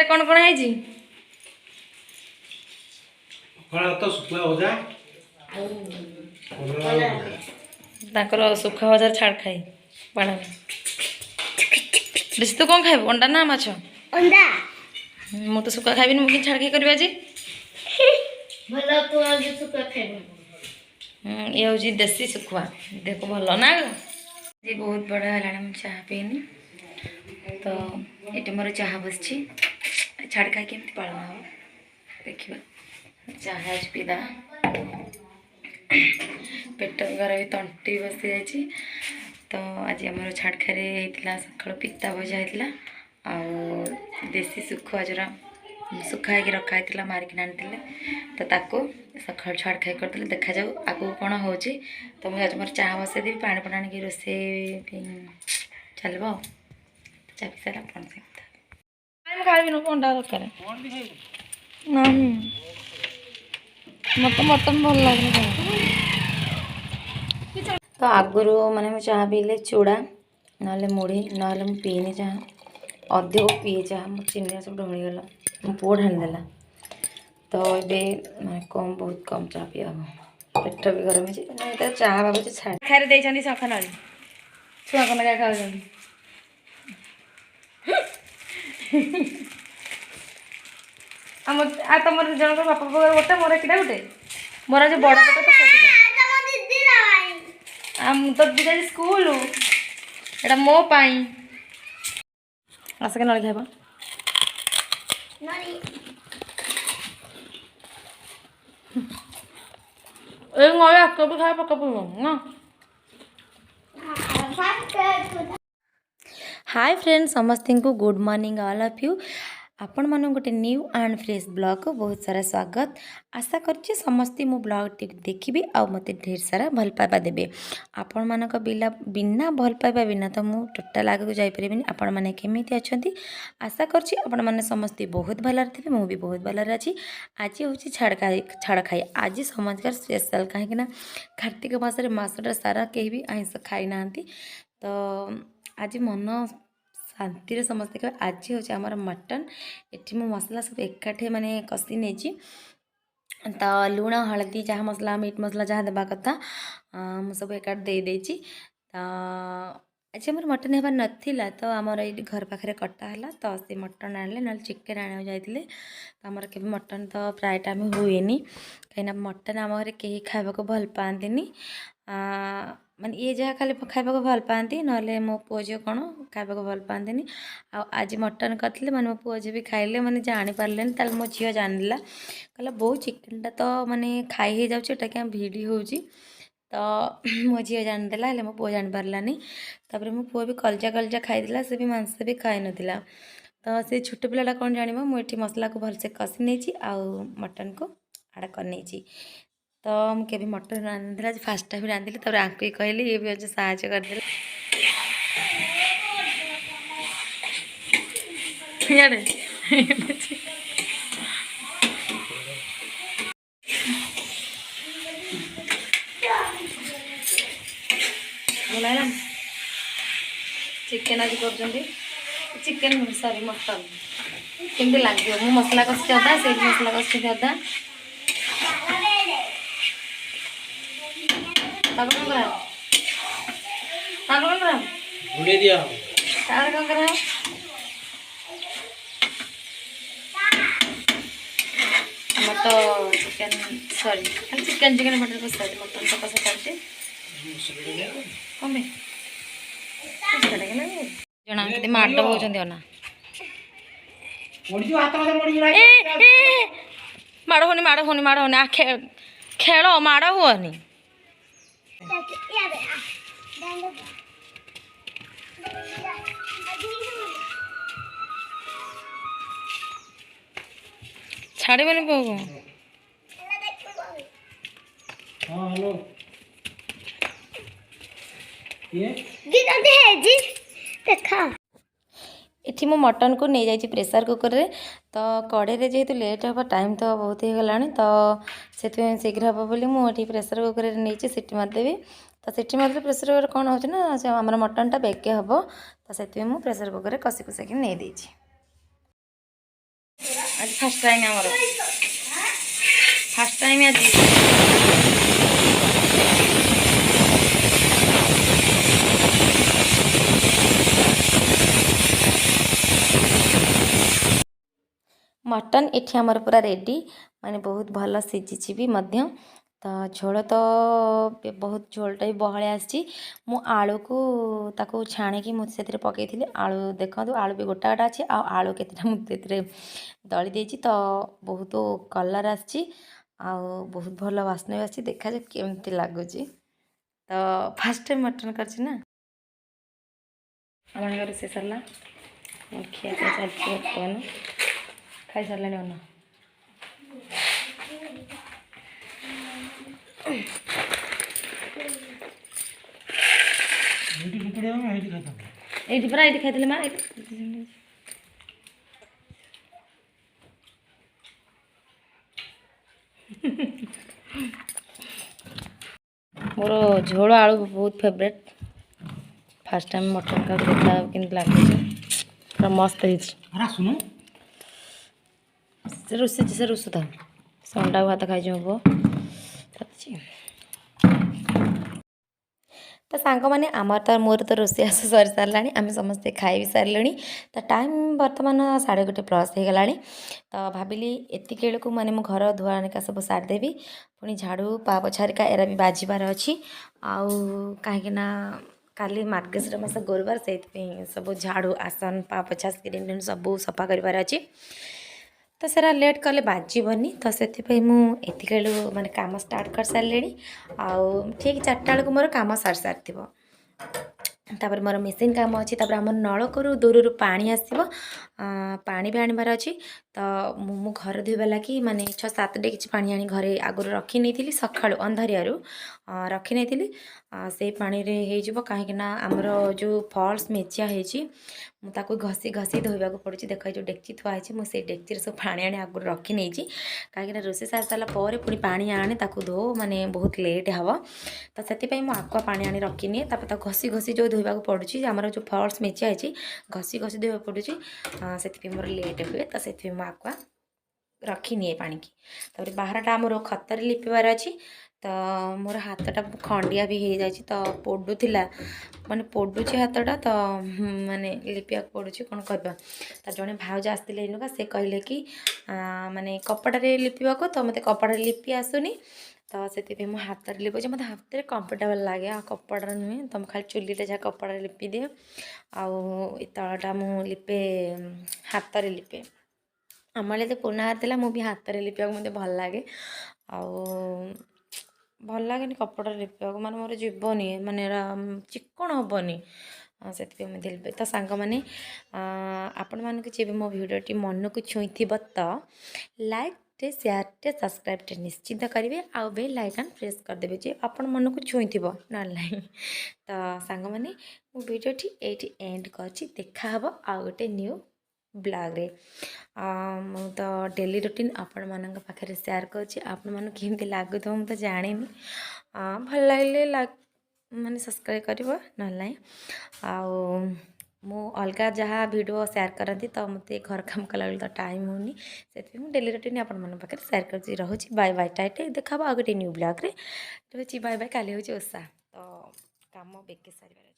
कौन कौन है जी तो शुक्ला हो जा ताकर सुखा भजा छाड़ खाई बाड़ा बेसी तो कौन खाइब अंडा ना माछ अंडा मु तो सुखा खाइबिनी मुझे छाड़ खाई करबी आज भला तू आज सुखा खाइबो ये हूँ देसी सुखुआ देख भल ना जी बहुत बड़ा है चाह पीनी तो ये मोर चाह बस छाड़ खाई केमती पालन हम देखा चाह आज पीदा पेट घर भी तंटी बसी जाइए तो आज आम छाड़ खारे होता सका पिता भजा होता आ देसी सुखुआ जोरा सुखा है रखाई मारिक आनी तो ताको सका छाड़ खाई करदे देखा जाऊ आगू कौन हो तो मुझे आज मोर चाह बसई देवी पानी पड़ा आनिक रोसे चलो चा पी सारा अपन से खाइबी अंडा दरकार ना मत मटन भल लगे तो आगुरी मैंने चाह पीले चूड़ा ना मुढ़ी ना पीनी चाह अधिक पीए चाह मो चीनी सब ढमिगला मो पुआ ढाणीदेला तो ये मैं कम बहुत कम चाह पी पेट भी गरम है चाह भाव छाड़ खाई दे सखा छुआ को लगा खाऊ तुम जन बापा गोटे मोर किटा गोटे मोर जो बड़ पेट तो दीदा स्कूल एटा मो पाई आसके नली खाइबा ए नली आके भी खाए पका पड़ो ना हाय फ्रेंड्स समस्त को good morning all of you आपण मान गोटे न्यू एंड फ्रेश ब्लॉग को बहुत सारा स्वागत आशा करछि समस्ते मो ब्लॉग टी देखिबे आ मते ढेर सारा भल पाइबा देबे आपण मानक बिना भल पाइबा बिना तो मु टोटल आगे को जाई परिबिनी आपण माने केमिति अछंती आशा करछि आपण माने समस्ते बहुत भल रहथिबे मु भी बहुत भल अछि आज होछि छाड़ खाई आज समाजकार स्पेशल काहे ना कार्तिक मासटा सारा केही भी आइंस खाई नांती तो आज मन शांति समस्ते कहे आज हूँ आमर मटन एटी मो मसला सब एकाठे माने कषि नहीं तो लुण हलदी जहाँ मसला मीट मसला जहाँ देवा कथा मु सब एकाठ दे देछि तो आज आम मटन हेबार नाला तो आमर ये घर पाखे कटाला तो से मटन आने ना चिकेन आने जाते तो आमर के मटन तो प्राय टाइम हुए कहीं मटन आम घर कहीं खावा भल पाती माने ये जहाँ खाली खाइबा भल पाती ना मो पुओ झील कौन खाइबा भल पाती आज मटन करते माने मो पुओ झील भी खाइले माने जानी पारे ताल मो झील जानला कहला बहु चिकेनटा तो माने खाई हो जाऊँटा क्या भिड़ी हो तो मो झील जानीदेला मो पुओ जानी पारानी तापर मो पुओ भी कलजा कलजा खाईला से भी मांस भी खाई नथिला तो से छोट पिलाटा कौन जान मुझे मसला को भलसे कषि नहीं आउ मटन को आड़ा कर तो मुझे भी मटन रांधि फास्ट टाइम रांधिली तब आंको कहली ये भी अच्छे साहय करदे चिकेन आज कर चिकेन सॉरी मटन केमती लगे मु मसला कषि अदा से मसला कषि अदा तो chicken sorry chicken chicken mutton कषा मटन तो कषा करते कमे जना के माड होचंदी ना माड़ होनी खेल माड़ हुअनी छाड़ी बनी पुओ हेलो देखा इठी मो मटन को नहीं जाइए प्रेसर कुकर रे तो कड़े जेहेतु लेट हम टाइम तो बहुत ही गलानी तो से शीघ्र हम बोली मुझे प्रेसर कुकर नहीं सीटी मारदेवी तो सीटी मारदे प्रेसर कुकर कौन हो आम मटनटा बेगे हम तो से प्रेसर कुकर कषि कुषाक नहीं देती। आज फास्ट टाइम आमर फास्ट टाइम आज मटन एठी आमर पूरा रेडी माने बहुत भल सीझी भी मध्य तो झोल तो बहुत झोलटा भी बहले आसी मु आलू को ताको छाणिकी मुझे पकई आलू देखो आलू भी गोटा गोटा अच्छी आलू केतटा मुझे दली देती तो बहुत कलर आसी बहुत भल बास्ना भी आसी देखा जाए केमती लगुच तो फास्ट टाइम मटन करछि ना आम रोषे सरला खिया पिया चलती बर्तमान खाई सारे अन्न ये परा ये खाई माँ मोर झोल आलू बहुत फेवरेट फास्ट टाइम मटन का देखा कि लगे पूरा मस्त अरे सुनो से रुसु था अंडा भात खाई हम तो सांग मैंने आमर तो मोर तो रोषे आस सरी सारा आम समस्ते खाई भी सारे तो टाइम बर्तमान 1:30+ हो गला तो भाविली एतिक बेलू मैंने मो घर धुआ निका सब सारिदेवी पुणी झाड़ू पा पोछारिका एरा भी बाजबार अच्छी आउ कहीं काली मार्गशीर मास गुरुवार से सब झाड़ू आसन पा पोछा स्क्रीन सब सफा करार अच्छी तो सेरा लेट कले बाजबनी तो से मुझे माने काम स्टार्ट कर सारे आउ ठीक 4टा बेलू मोर काम सारी सारी तापर मोर मेसीन काम अच्छी आम नलकू दूर पानी आसो पानी भी आनबार अच्छी तो मु घर धोवा लगी माने 6-7 डेक्ची पानी आनी घरे आगुरी रखी नहीं सका अंधारियारू रखी नहीं से पानी रे हो कहीं आमर जो फॉल्स मेचिया होती मुझे घसी घसी धोवाक पड़ू देख जो डेक्ची थुआई मुझे डेक्ची सब पानी आनी आगुरी रखी नहीं कहीं रोषे सारी सारापर पुणी पानी आने ताकू धो माने बहुत लेट हे तो से आकुआ पानी आनी रखी निए घसी घसी जो धोवाक पड़ू आमर जो फॉल्स मेचिया होती घसी घसी धोवाक पड़ू से मोर लेट हुए तो से आकुआ रखी निए पानी की तापर बाहरटा आमर खतर लिपिबार अच्छी तो मोर हाथटा खंडिया भी हो जाए तो पोड़ूला माने पोड़ुची हाथटा तो माने लिपिया पड़ू कौन करवा तो जड़े भाउज आसते इनुका से कहले कि माने कपड़े लिपिबाक तो मत कपड़े लिपि आसुनी तो से मो हाथ लिपुचे मत हाथ में कंफर्टेबल लगे आ कपड़ा नुहे तो खाली चुली जहाँ कपड़ा लिपि दिए आउ तलटा मु लिपे हाथ में लिपे आमले तो पुना हाथ था मुझे हाथ में लिपिया मत भल लगे भल लगे कपड़ा लिपिया माने मोर जीवनी माने चिक्कण हेनी से लिपे तो सांग मैंने आपण मानक जी मो भिडियोटी मन को छुई तो लाइक टे शेयर टे सब्सक्राइब टे निश्चिंत करेंगे आउ बेल आइकन प्रेस करदे जे आपण मन को छुई ना तो सांग मैंने मो भिडियोटी ये एंड कर देखा आउ गोटे न्यू ब्लॉग रे मु तो डेली रूटीन आपण मानक पाखे शेयर कर आपण मन केमती लगुथ मुझे जानी भल लगे माने सब्सक्राइब कर ना आउ मु अलग जहाँ वीडियो शेयर करती तो मत घर काम कला तो टाइम होनी से डेली रूटीन आपण मन पाखे शेयर कर रोचे बाय बाय टाइट देखा आ गए न्यू ब्लॉग रे रोचे बाय बाय काली हूँ ओषा तो काम बेके सारे